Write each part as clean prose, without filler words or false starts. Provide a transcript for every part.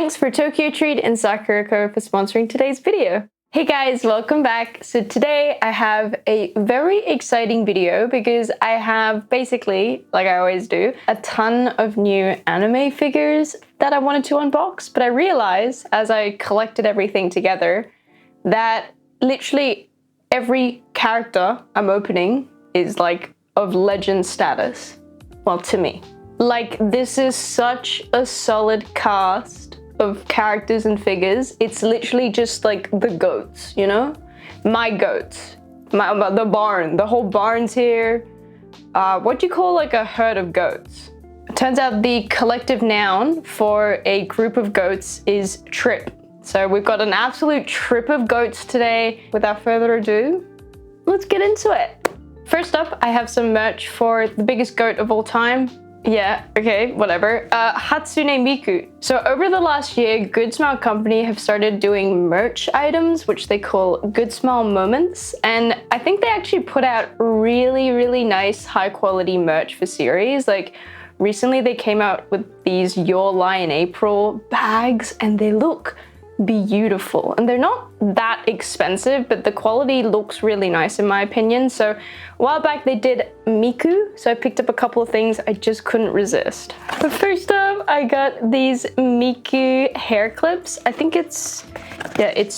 Thanks for Tokyo Treat and Sakurako for sponsoring today's video. Hey guys, welcome back. So today I have a very exciting video because I have basically, like I always do, a ton of new anime figures that I wanted to unbox, but I realized as I collected everything together that literally every character I'm opening is like of legend status. Well, to me. Like, this is such a solid cast of characters and figures. It's literally just like the goats, you know? My goats. The barn. The whole barn's here. What do you call like a herd of goats? It turns out the collective noun for a group of goats is trip. So we've got an absolute trip of goats today. Without further ado, let's get into it. First up, I have some merch for the biggest goat of all time. Yeah, okay, whatever. Hatsune Miku. So over the last year, Good Smile Company have started doing merch items, which they call Good Smile Moments. And I think they actually put out really nice, high quality merch for series. Like recently they came out with these Your Lie in April bags and they look beautiful. And they're not that expensive, but the quality looks really nice in my opinion. So a while back they did Miku, so I picked up a couple of things I just couldn't resist. But first up, I got these Miku hair clips. I think it's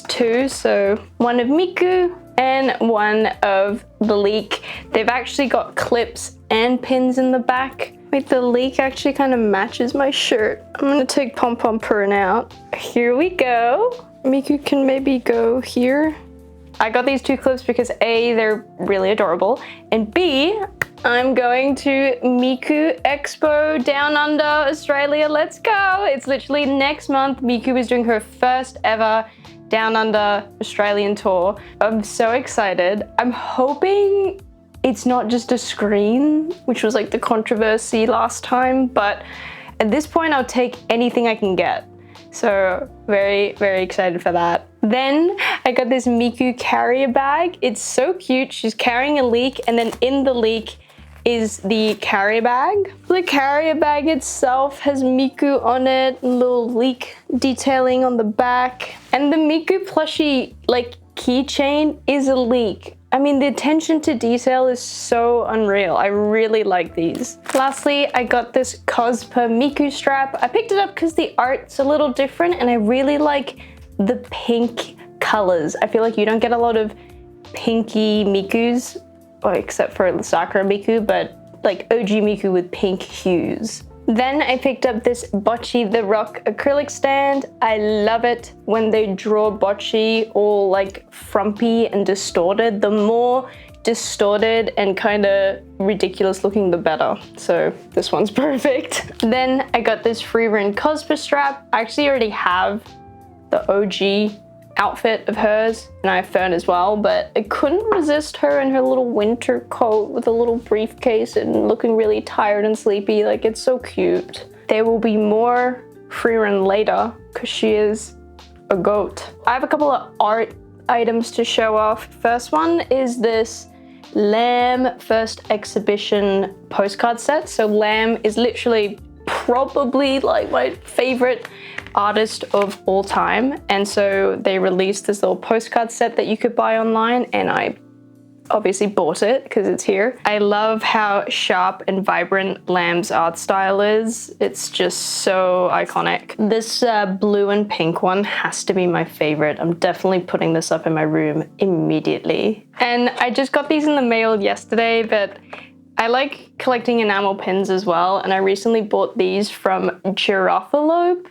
two, so one of Miku and one of the Leek. They've actually got clips and pins in the back. Wait, the Leek actually kind of matches my shirt. I'm gonna take Pompompurin out. Here we go. Miku can maybe go here. I got these two clips because A, they're really adorable, and B, I'm going to Miku Expo Down Under, Australia. Let's go. It's literally next month. Miku is doing her first ever Down Under Australian tour. I'm so excited. I'm hoping it's not just a screen, which was like the controversy last time, but at this point I'll take anything I can get. So very excited for that. Then I got this Miku carrier bag. It's so cute. She's carrying a Leek and then in the Leek is the carrier bag. The carrier bag itself has Miku on it, little Leek detailing on the back. And the Miku plushie like keychain is a Leek. I mean, the attention to detail is so unreal. I really like these. Lastly, I got this Cospa Miku strap. I picked it up because the art's a little different and I really like the pink colors. I feel like you don't get a lot of pinky Mikus, except for Sakura Miku, but like OG Miku with pink hues. Then I picked up this Bocce the Rock acrylic stand. I love it when they draw Bocce all like frumpy and distorted. The more distorted and kind of ridiculous looking, the better. So this one's perfect. Then I got this Frieren Cospa strap. I actually already have the OG outfit of hers, and I have Fern as well, but I couldn't resist her in her little winter coat with a little briefcase and looking really tired and sleepy. Like, it's so cute. There will be more Frieren later because she is a goat. I have a couple of art items to show off. First one is this Lamb first exhibition postcard set. So Lamb is literally probably like my favorite artist of all time, and so they released this little postcard set that you could buy online, and I obviously bought it because it's here. I love how sharp and vibrant Lamb's art style is. It's just so iconic. This blue and pink one has to be my favorite. I'm definitely putting this up in my room immediately. And I just got these in the mail yesterday, but I like collecting enamel pins as well, and I recently bought these from Girafalope.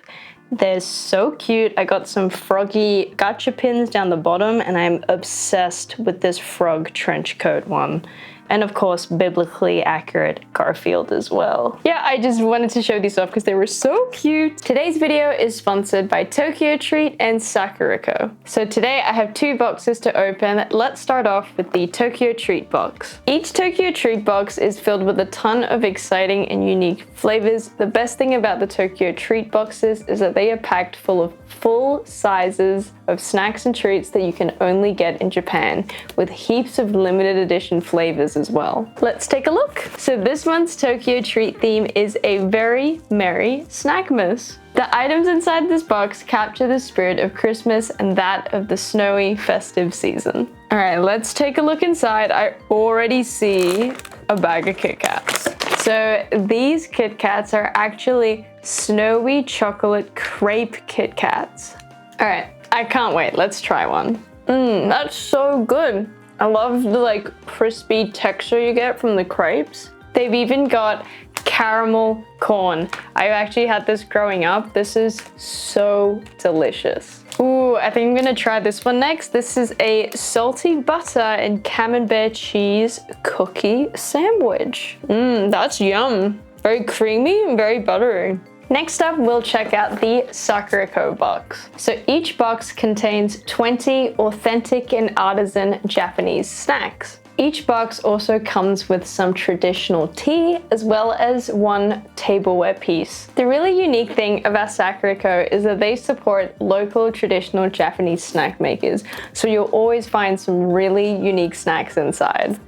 They're so cute. I got some froggy gacha pins down the bottom, and I'm obsessed with this frog trench coat one. And of course, biblically accurate Garfield as well. Yeah, I just wanted to show these off because they were so cute. Today's video is sponsored by Tokyo Treat and Sakurako. So today I have two boxes to open. Let's start off with the Tokyo Treat box. Each Tokyo Treat box is filled with a ton of exciting and unique flavors. The best thing about the Tokyo Treat boxes is that they are packed full of full sizes of snacks and treats that you can only get in Japan, with heaps of limited edition flavors as well. Let's take a look. So this month's Tokyo treat theme is a very merry Snackmas. The items inside this box capture the spirit of Christmas and that of the snowy festive season. All right, let's take a look inside. I already see a bag of Kit Kats. So these Kit Kats are actually snowy chocolate crepe Kit Kats. All right, I can't wait. Let's try one. That's so good. I love the like crispy texture you get from the crepes. They've even got caramel corn. I actually had this growing up. This is so delicious. Ooh, I think I'm gonna try this one next. This is a salty butter and camembert cheese cookie sandwich. That's yum. Very creamy and very buttery. Next up, we'll check out the Sakurako box. So each box contains 20 authentic and artisan Japanese snacks. Each box also comes with some traditional tea as well as one tableware piece. The really unique thing about Sakurako is that they support local traditional Japanese snack makers, so you'll always find some really unique snacks inside.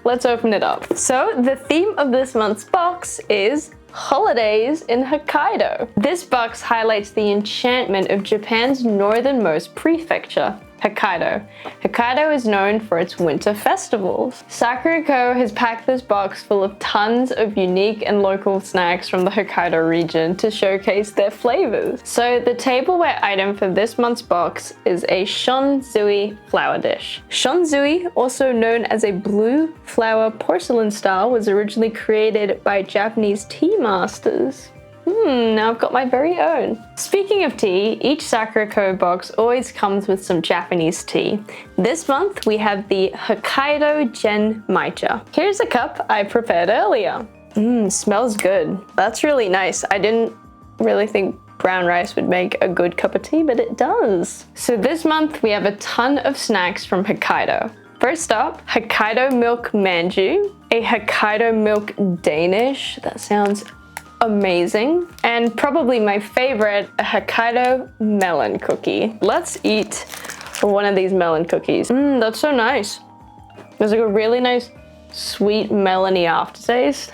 Let's open it up. So the theme of this month's box is holidays in Hokkaido. This box highlights the enchantment of Japan's northernmost prefecture, Hokkaido. Hokkaido is known for its winter festivals. Sakurako has packed this box full of tons of unique and local snacks from the Hokkaido region to showcase their flavors. So the tableware item for this month's box is a shonzui flower dish. Shonzui, also known as a blue flower porcelain star, was originally created by Japanese tea masters. Now I've got my very own. Speaking of tea, each Sakurako box always comes with some Japanese tea. This month we have the Hokkaido Gen Maicha. Here's a cup I prepared earlier. Smells good. That's really nice. I didn't really think brown rice would make a good cup of tea, but it does. So this month we have a ton of snacks from Hokkaido. First up, Hokkaido Milk Manju, a Hokkaido Milk Danish. That sounds amazing. And probably my favorite, a Hokkaido melon cookie. Let's eat one of these melon cookies. That's so nice. There's like a really nice sweet melony aftertaste.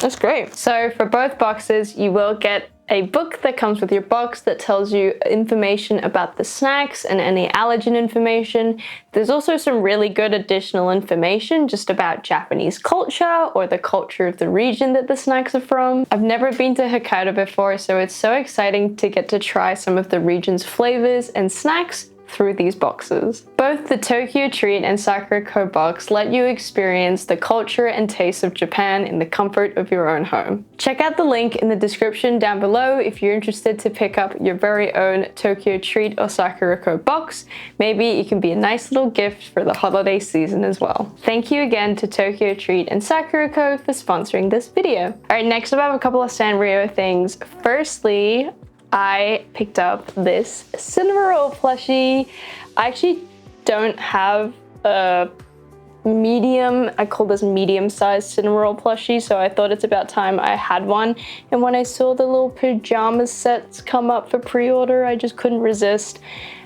That's great. So for both boxes, you will get a book that comes with your box that tells you information about the snacks and any allergen information. There's also some really good additional information just about Japanese culture or the culture of the region that the snacks are from. I've never been to Hokkaido before, so it's so exciting to get to try some of the region's flavors and snacks through these boxes. Both the Tokyo Treat and Sakurako box let you experience the culture and taste of Japan in the comfort of your own home. Check out the link in the description down below if you're interested to pick up your very own Tokyo Treat or Sakurako box. Maybe it can be a nice little gift for the holiday season as well. Thank you again to Tokyo Treat and Sakurako for sponsoring this video. All right, next up I have a couple of Sanrio things. Firstly, I picked up this Cinnamoroll plushie. I actually don't have a medium, I call this medium-sized Cinnamoroll plushie, so I thought it's about time I had one. And when I saw the little pajama sets come up for pre-order, I just couldn't resist.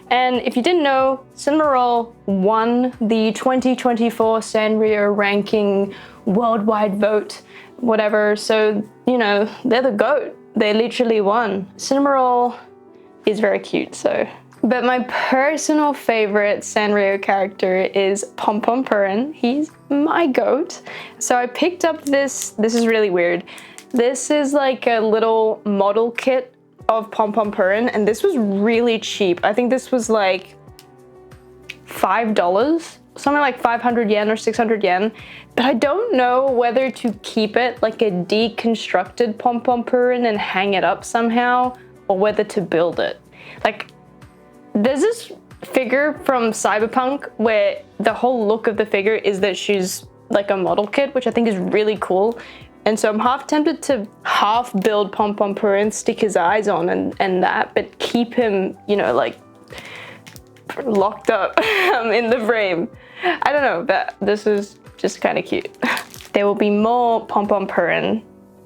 And if you didn't know, Cinnamoroll won the 2024 Sanrio ranking worldwide vote, whatever, so, you know, they're the GOAT. They literally won. Cinnamoroll is very cute, so. But my personal favorite Sanrio character is Pompompurin. He's my goat. So I picked up this is really weird. This is like a little model kit of Pompompurin, and this was really cheap. I think this was like $5. Something like 500 yen or 600 yen, but I don't know whether to keep it like a deconstructed Pompompurin and hang it up somehow, or whether to build it. Like, there's this figure from Cyberpunk where the whole look of the figure is that she's like a model kit, which I think is really cool. And so I'm half tempted to half build Pompompurin, stick his eyes on and that, but keep him, you know, like locked up in the frame. I don't know, but this is just kind of cute. There will be more Pompompurin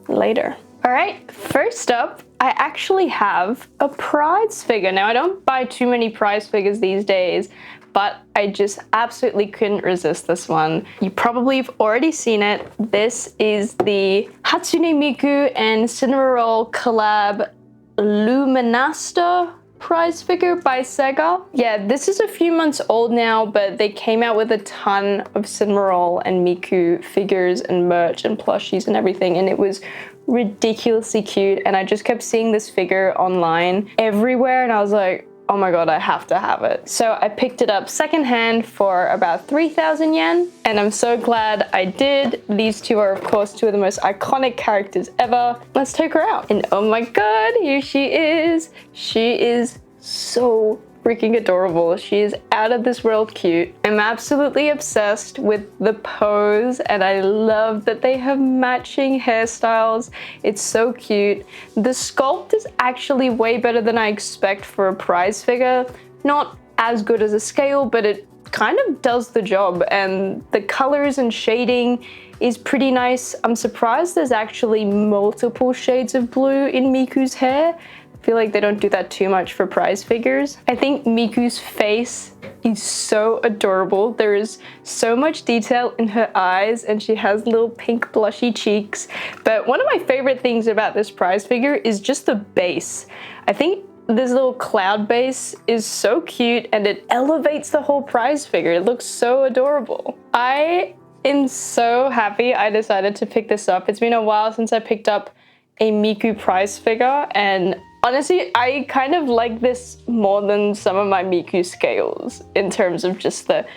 later. All right, first up, I actually have a prize figure. Now, I don't buy too many prize figures these days, but I just absolutely couldn't resist this one. You probably have already seen it. This is the Hatsune Miku and Cinnamoroll collab Luminasta prize figure by SEGA. Yeah, this is a few months old now, but they came out with a ton of Cinnamoroll and Miku figures and merch and plushies and everything, and it was ridiculously cute. And I just kept seeing this figure online everywhere, and I was like, oh my god, I have to have it. So I picked it up secondhand for about 3,000 yen, and I'm so glad I did. These two are, of course, two of the most iconic characters ever. Let's take her out. And oh my god, here she is. She is so freaking adorable. She is out of this world cute. I'm absolutely obsessed with the pose, and I love that they have matching hairstyles. It's so cute. The sculpt is actually way better than I expect for a prize figure. Not as good as a scale, but it kind of does the job, and the colors and shading is pretty nice. I'm surprised there's actually multiple shades of blue in Miku's hair. I feel like they don't do that too much for prize figures. I think Miku's face is so adorable. There is so much detail in her eyes, and she has little pink blushy cheeks. But one of my favorite things about this prize figure is just the base. I think this little cloud base is so cute, and it elevates the whole prize figure. It looks so adorable. I am so happy I decided to pick this up. It's been a while since I picked up a Miku prize figure, and honestly, I kind of like this more than some of my Miku scales in terms of just that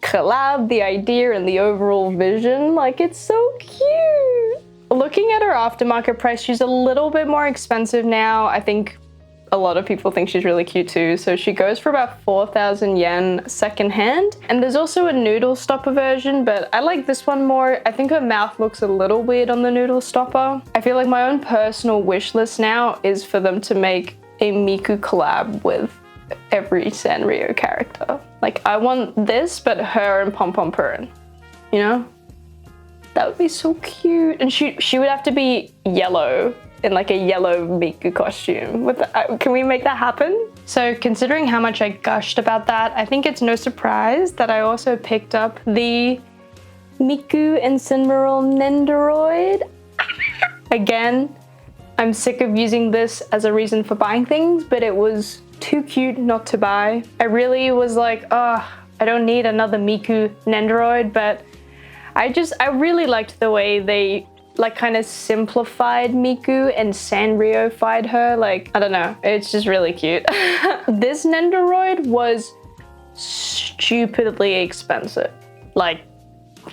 collab, the idea, and the overall vision. Like, it's so cute. Looking at her aftermarket price, she's a little bit more expensive now. I think a lot of people think she's really cute too. So she goes for about 4,000 yen secondhand. And there's also a noodle stopper version, but I like this one more. I think her mouth looks a little weird on the noodle stopper. I feel like my own personal wish list now is for them to make a Miku collab with every Sanrio character. Like, I want this, but her and Pompompurin, you know? That would be so cute. And she would have to be yellow, in like a yellow Miku costume. Can we make that happen? So considering how much I gushed about that, I think it's no surprise that I also picked up the Miku and Cinnamoroll Nendoroid. Again, I'm sick of using this as a reason for buying things, but it was too cute not to buy. I really was like, oh, I don't need another Miku Nendoroid, but I really liked the way they like kind of simplified Miku and Sanrio-fied her. Like, I don't know, it's just really cute. This Nendoroid was stupidly expensive. Like,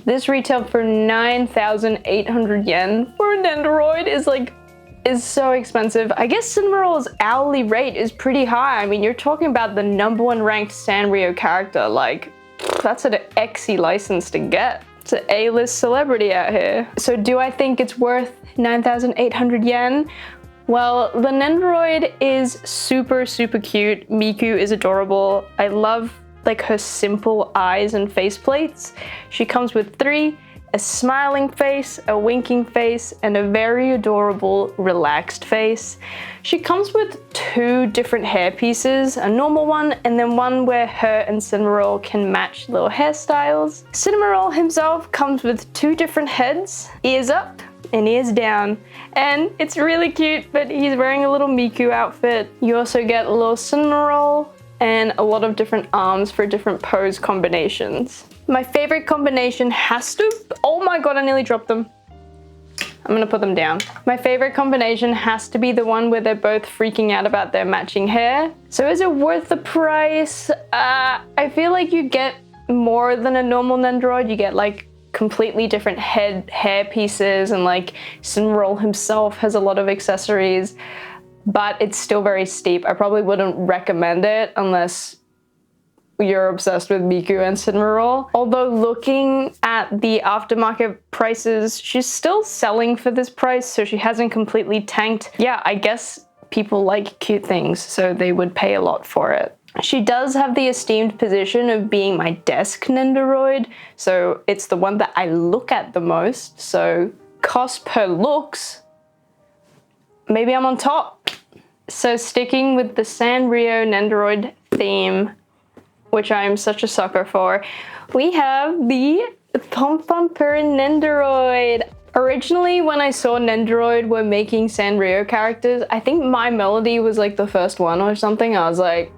this retailed for 9,800 yen for a Nendoroid is so expensive. I guess Cinnamoroll's hourly rate is pretty high. I mean, you're talking about the #1 ranked Sanrio character. Like, that's an XE license to get. It's an A-list celebrity out here. So do I think it's worth 9,800 yen? Well, the Nendoroid is super, super cute. Miku is adorable. I love like her simple eyes and faceplates. She comes with 3, a smiling face, a winking face, and a very adorable relaxed face. She comes with 2 different hair pieces, a normal one and then one where her and Cinnamoroll can match little hairstyles. Cinnamoroll himself comes with 2 different heads, ears up and ears down. And it's really cute, but he's wearing a little Miku outfit. You also get a little Cinnamoroll and a lot of different arms for different pose combinations. My favorite combination has to, oh my god, I nearly dropped them. I'm gonna put them down. My favorite combination has to be the one where they're both freaking out about their matching hair. So is it worth the price? I feel like you get more than a normal Nendoroid. You get like completely different hair pieces, and like Cinnamoroll himself has a lot of accessories, but it's still very steep. I probably wouldn't recommend it unless you're obsessed with Miku and Cinnamoroll. Although looking at the aftermarket prices, she's still selling for this price, so she hasn't completely tanked. Yeah, I guess people like cute things, so they would pay a lot for it. She does have the esteemed position of being my desk Nendoroid, so it's the one that I look at the most, so cost per looks, maybe I'm on top. So sticking with the Sanrio Nendoroid theme, which I am such a sucker for, we have the Pompompurin Nendoroid. Originally, when I saw Nendoroid were making Sanrio characters, I think My Melody was like the first one or something. I was like,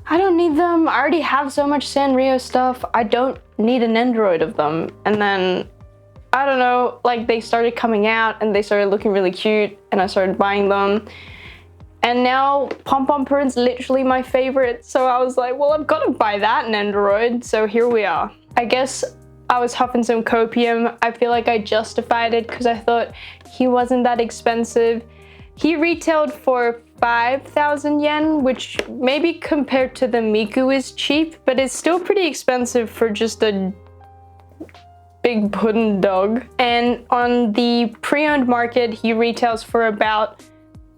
I don't need them. I already have so much Sanrio stuff. I don't need a Nendoroid of them. And then, I don't know, like they started coming out and they started looking really cute and I started buying them. And now Pompompurin's literally my favorite. So I was like, well, I've got to buy that Nendoroid. So here we are. I guess I was huffing some copium. I feel like I justified it because I thought he wasn't that expensive. He retailed for 5,000 yen, which maybe compared to the Miku is cheap, but it's still pretty expensive for just a big puddin dog. And on the pre-owned market, he retails for about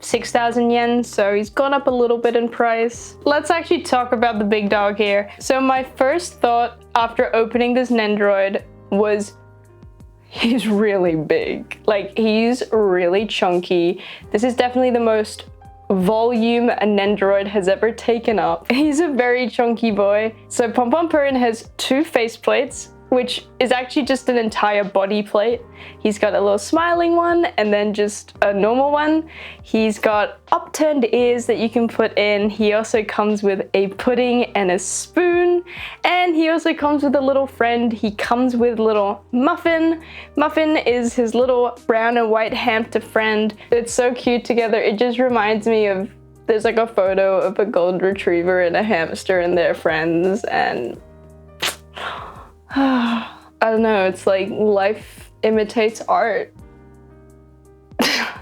6,000 yen, so he's gone up a little bit in price. Let's actually talk about the big dog here. So my first thought after opening this Nendoroid was, he's really big. Like, he's really chunky. This is definitely the most volume a Nendoroid has ever taken up. He's a very chunky boy. So Pompompurin has 2 faceplates, which is actually just an entire body plate. He's got a little smiling one and then just a normal one. He's got upturned ears that you can put in. He also comes with a pudding and a spoon. And he also comes with a little friend. He comes with little Muffin. Muffin is his little brown and white hamster friend. It's so cute together. It just reminds me of, there's like a photo of a golden retriever and a hamster and their friends, and I don't know, it's like life imitates art.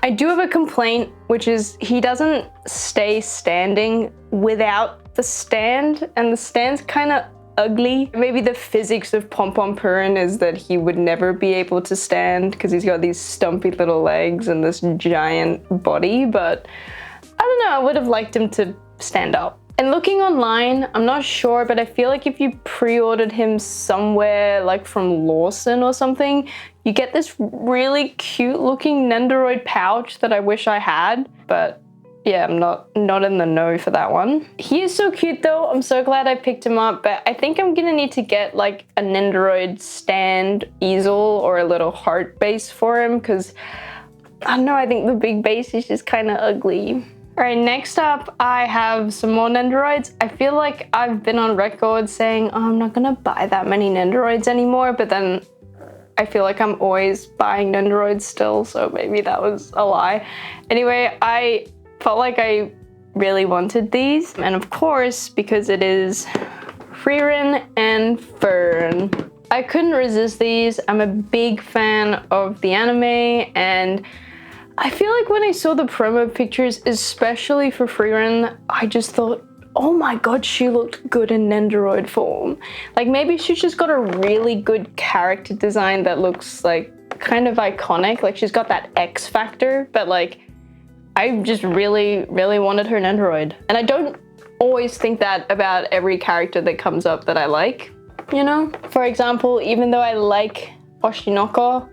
I do have a complaint, which is he doesn't stay standing without the stand, and the stand's kind of ugly. Maybe the physics of Pompompurin is that he would never be able to stand because he's got these stumpy little legs and this giant body, but I don't know, I would have liked him to stand up. And looking online, I'm not sure, but I feel like if you pre-ordered him somewhere like from Lawson or something, you get this really cute looking Nendoroid pouch that I wish I had, but yeah, I'm not in the know for that one. He is so cute though. I'm so glad I picked him up, but I think I'm gonna need to get like a Nendoroid stand easel or a little heart base for him, because I don't know, I think the big base is just kind of ugly. All right, next up, I have some more Nendoroids. I feel like I've been on record saying, oh, I'm not gonna buy that many Nendoroids anymore, but then I feel like I'm always buying Nendoroids still, so maybe that was a lie. Anyway, I felt like I really wanted these, and of course, because it is Frieren and Fern, I couldn't resist these. I'm a big fan of the anime, and I feel like when I saw the promo pictures, especially for Frieren, I just thought, oh my god, she looked good in Nendoroid form. Like, maybe she's just got a really good character design that looks like kind of iconic. Like, she's got that X factor, but like, I just really, really wanted her Nendoroid. And I don't always think that about every character that comes up that I like, you know? For example, even though I like Oshinoko,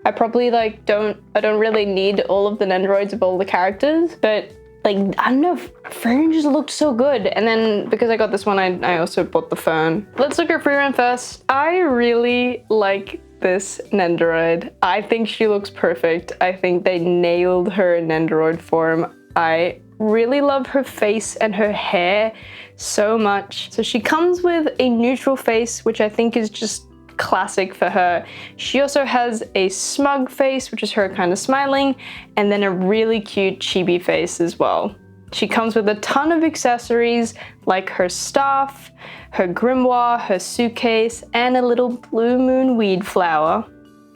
I probably like I don't really need all of the Nendoroids of all the characters, but like, I don't know, Fern just looked so good. And then because I got this one, I also bought the Fern. Let's look at Frieren first. I really like this Nendoroid. I think she looks perfect. I think they nailed her Nendoroid form. I really love her face and her hair so much. So she comes with a neutral face, which I think is just classic for her. She also has a smug face, which is her kind of smiling, and then a really cute chibi face as well. She comes with a ton of accessories like her staff, her grimoire, her suitcase, and a little blue moon weed flower.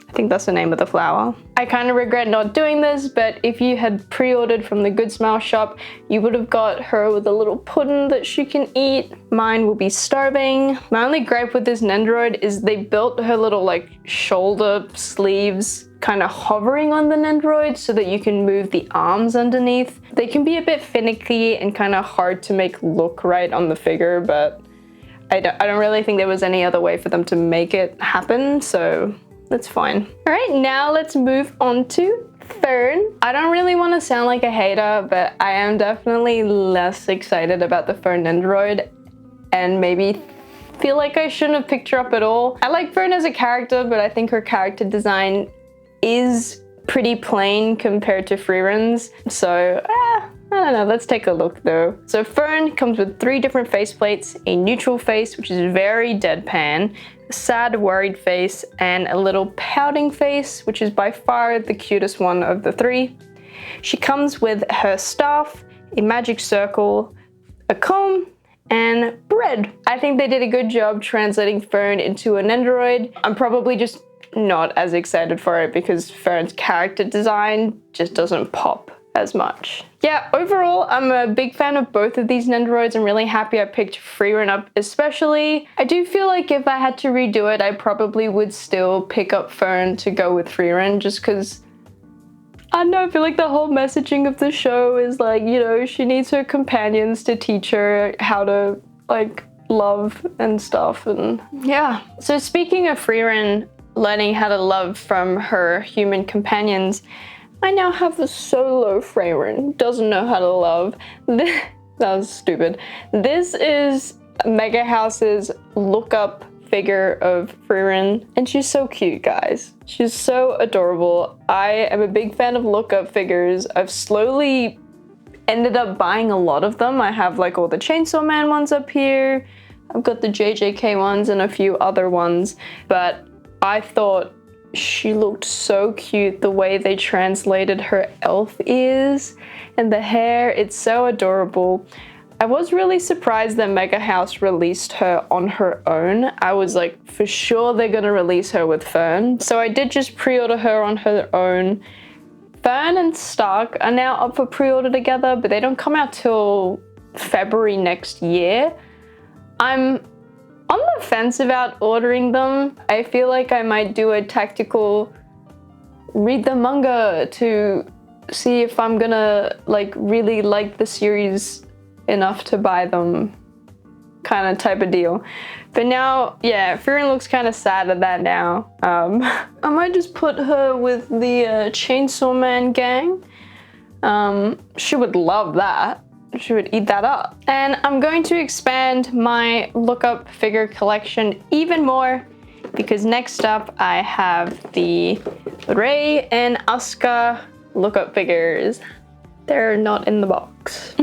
I think that's the name of the flower. I kind of regret not doing this, but if you had pre-ordered from the Good Smile shop, you would have got her with a little puddin that she can eat. Mine will be starving. My only gripe with this Nendoroid is they built her little like shoulder sleeves kind of hovering on the Nendoroid so that you can move the arms underneath. They can be a bit finicky and kind of hard to make look right on the figure, but I don't really think there was any other way for them to make it happen, so that's fine. All right, now let's move on to Fern. I don't really want to sound like a hater, but I am definitely less excited about the Fern Nendoroid. and maybe feel like I shouldn't have picked her up at all. I like Fern as a character, but I think her character design is pretty plain compared to Frieren's. So, I don't know, let's take a look though. So Fern comes with 3 different faceplates, a neutral face, which is very deadpan, a sad, worried face, and a little pouting face, which is by far the cutest one of the 3. She comes with her staff, a magic circle, a comb, and bread. I think they did a good job translating Fern into a Nendoroid. I'm probably just not as excited for it because Fern's character design just doesn't pop as much. Yeah, overall, I'm a big fan of both of these Nendoroids. I'm really happy I picked Frieren up especially. I do feel like if I had to redo it, I probably would still pick up Fern to go with Frieren just because, I don't know, I feel like the whole messaging of the show is like, you know, she needs her companions to teach her how to like love and stuff, and yeah. So speaking of Frieren learning how to love from her human companions, I now have a solo Frieren, doesn't know how to love. That was stupid. This is MegaHouse's look-up figure of Frieren, and she's so cute, guys. She's so adorable. I am a big fan of look-up figures. I've slowly ended up buying a lot of them. I have like all the Chainsaw Man ones up here. I've got the JJK ones and a few other ones, but I thought she looked so cute the way they translated her elf ears and the hair. It's so adorable. I was really surprised that MegaHouse released her on her own. I was like, for sure they're gonna release her with Fern. So I did just pre-order her on her own. Fern and Stark are now up for pre-order together, but they don't come out till February next year. I'm on the fence about ordering them. I feel like I might do a tactical read the manga to see if I'm gonna like really like the series enough to buy them kind of type of deal. But now, yeah, Frieren looks kind of sad at that now. I might just put her with the Chainsaw Man gang. She would love that. She would eat that up. And I'm going to expand my look-up figure collection even more because next up I have the Rei and Asuka look-up figures. They're not in the box.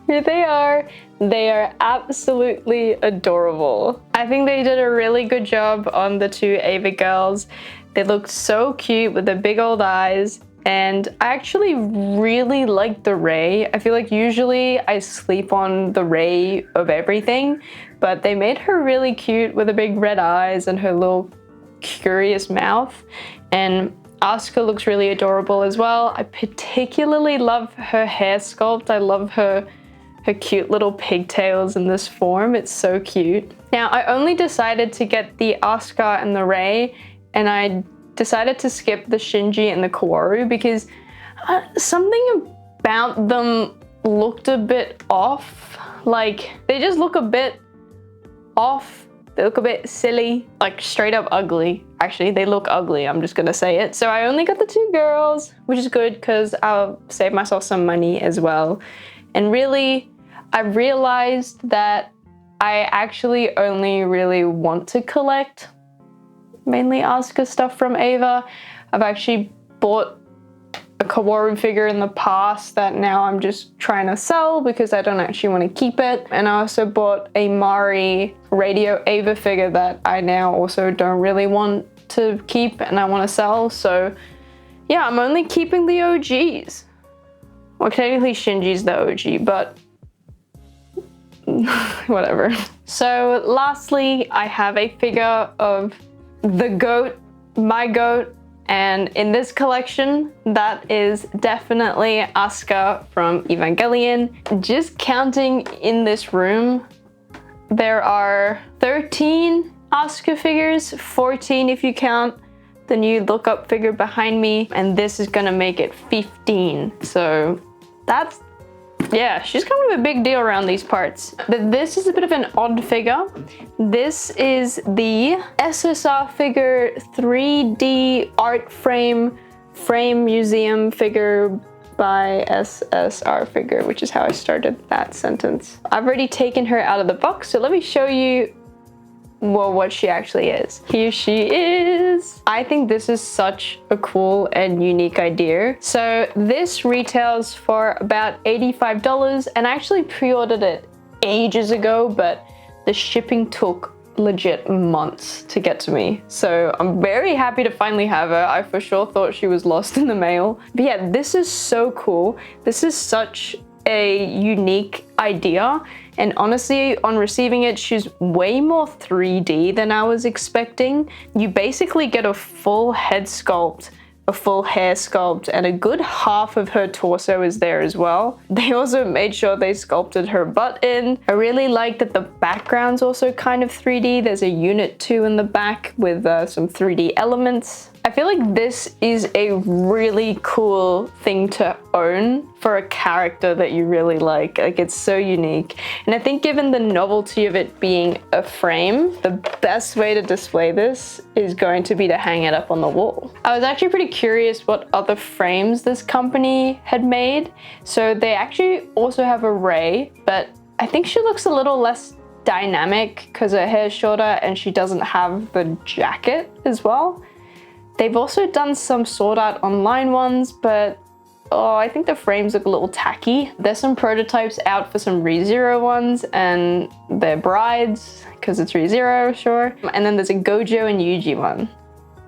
Here they are. They are absolutely adorable. I think they did a really good job on the 2 Ava girls. They looked so cute with the big old eyes. And I actually really like the Rei. I feel like usually I sleep on the Rei of everything, but they made her really cute with the big red eyes and her little curious mouth. And Asuka looks really adorable as well. I particularly love her hair sculpt. I love her cute little pigtails in this form. It's so cute. Now, I only decided to get the Asuka and the Rei, and I decided to skip the Shinji and the Kaworu because something about them looked a bit off. Like, they just look a bit off. They look a bit silly, like straight up ugly. Actually, they look ugly, I'm just gonna say it. So I only got the 2 girls, which is good because I'll save myself some money as well. And really, I realized that I actually only really want to collect mainly Asuka stuff from Ava. I've actually bought a Kaworu figure in the past that now I'm just trying to sell because I don't actually want to keep it. And I also bought a Mari Radio Ava figure that I now also don't really want to keep and I want to sell. So yeah, I'm only keeping the OGs. Well, technically Shinji's the OG, but whatever. So lastly, I have a figure of the goat, my goat, and in this collection, that is definitely Asuka from Evangelion. Just counting in this room, there are 13 Asuka figures, 14 if you count the new look-up figure behind me, and this is gonna make it 15. So that's, yeah, she's kind of a big deal around these parts. But this is a bit of an odd figure. This is the SSR figure 3D art frame museum figure by SSR figure, which is how I started that sentence. I've already taken her out of the box, so let me show you well, what she actually is. Here she is. I think this is such a cool and unique idea. So this retails for about $85, and I actually pre-ordered it ages ago, but the shipping took legit months to get to me. So I'm very happy to finally have her. I for sure thought she was lost in the mail. But yeah, this is so cool. This is such a unique idea, and honestly, on receiving it, she's way more 3D than I was expecting. You basically get a full head sculpt, a full hair sculpt, and a good half of her torso is there as well. They also made sure they sculpted her butt in. I really like that the background's also kind of 3D. There's a unit 2 in the back with some 3D elements. I feel like this is a really cool thing to own for a character that you really like. Like, it's so unique. And I think given the novelty of it being a frame, the best way to display this is going to be to hang it up on the wall. I was actually pretty curious what other frames this company had made. So they actually also have a Ray, but I think she looks a little less dynamic because her hair's shorter and she doesn't have the jacket as well. They've also done some Sword Art Online ones, but oh, I think the frames look a little tacky. There's some prototypes out for some ReZero ones, and they're brides, because it's ReZero, sure. And then there's a Gojo and Yuji one.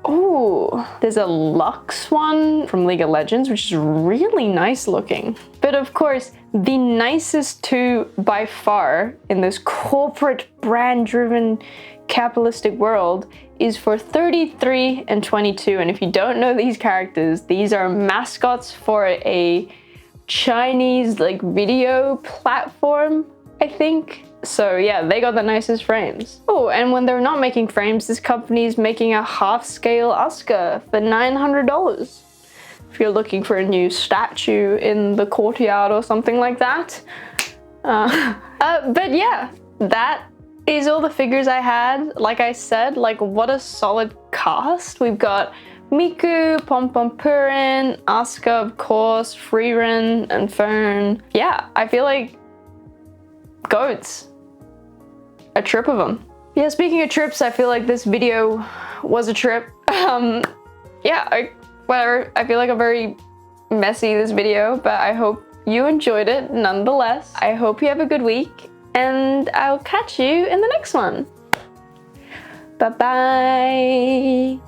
Oh, there's a Lux one from League of Legends, which is really nice looking. But of course, the nicest two by far in this corporate brand-driven capitalistic world is for 33 and 22. And if you don't know these characters, these are mascots for a Chinese like video platform, I think. So yeah, they got the nicest frames. Oh, and when they're not making frames, this company's making a half-scale Asuka for $900. If you're looking for a new statue in the courtyard or something like that. But yeah, that is all the figures I had. Like I said, like, what a solid cast. We've got Miku, Pompompurin, Asuka, of course, Frieren, and Fern. Yeah, I feel like goats. A trip of them. Yeah, speaking of trips, I feel like this video was a trip. Yeah, whatever. I feel like I'm very messy this video, but I hope you enjoyed it nonetheless. I hope you have a good week, and I'll catch you in the next one. Bye-bye.